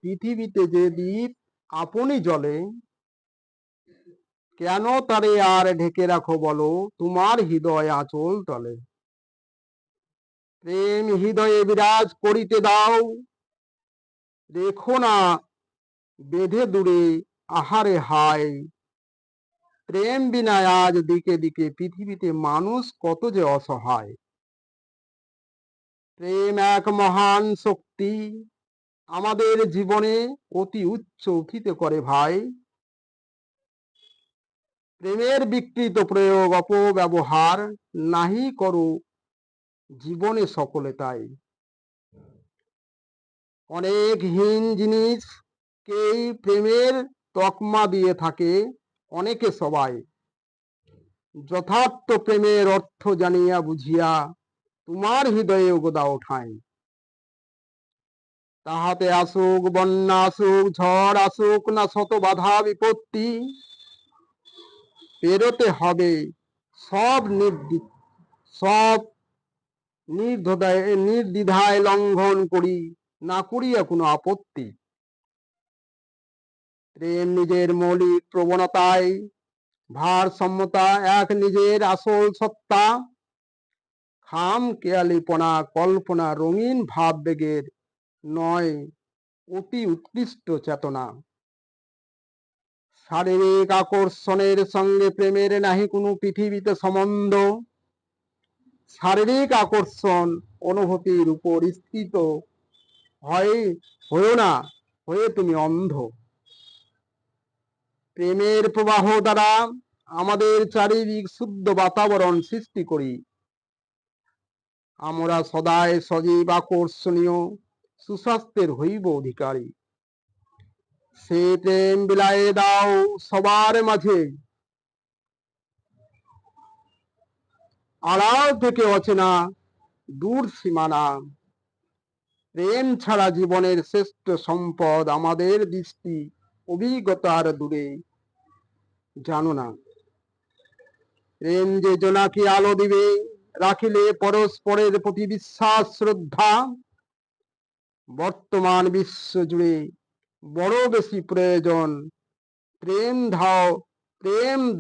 পৃথিবীতে যে দ্বীপ আপনি জলে, কেন তারে আর ঢেকে রাখো বলো তোমার হৃদয় আঁচল তলে। প্রেম হৃদয়ে বিরাজ করিতে দাও, রেখো না বেঁধে দূরে আহারে হায়। প্রেম বিনা আজ দিকে দিকে পৃথিবীতে মানুষ কত যে অসহায়। প্রেম এক মহান শক্তি, আমাদের জীবনে অতি উচ্চ উঠিতে করে ভাই। প্রেমের বিকৃত প্রয়োগ অপব্যবহার নাহি করো জীবনে সকলে তাই। অনেক হীন জিনিসকেই প্রেমের তকমা দিয়ে থাকে অনেকে সবাই। যথার্থ প্রেমের অর্থ জানিয়া বুঝিয়া তোমার হৃদয়ে গোদাও ঠাঁই। তাহাতে আসুক বন্যা আসুক ঝড় আসুক না শত বাধা বিপত্তি, পেরোতে হবে সব সব নির্দ্বিধায় লঙ্ঘন করি, না করিয়া কোনো আপত্তি। প্রেম নিজের মৌলিক প্রবণতায় ভারসাম্যতা এক নিজের আসল সত্তা। খাম কেয়ালিপনা কল্পনা রঙিন ভাব বেগের নয়, অতি উৎকৃষ্ট চেতনা। শারীরিক আকর্ষণের সঙ্গে প্রেমের নাহি কোনো পৃথিবীতে সম্বন্ধ। শারীরিক আকর্ষণ অনুভূতির উপর স্থিত হয়েও না হয়ে তুমি অন্ধ। প্রেমের প্রবাহ দ্বারা আমাদের চারিদিক শুদ্ধ বাতাবরণ সৃষ্টি করি। আমরা সদাই সজীব আকর্ষণীয় সুস্বাস্থ্যের হইব অধিকারী। সে প্রেম বিলায়ে দাও সবার মাঝে, আড়াল থেকে অচেনা দূর সীমানা। প্রেম ছাড়া জীবনের শ্রেষ্ঠ সম্পদ আমাদের দৃষ্টি অভিজ্ঞতার দূরে। জানো না প্রেম যে জোনাকি আলো দিবে, রাখিলে পরস্পরের প্রতি বিশ্বাস শ্রদ্ধা। বর্তমান বিশ্ব জুড়ে বড় বেশি প্রয়োজন প্রেম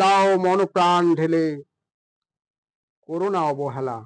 দাও মন প্রাণ ঢেলে, করোনা অবহেলা।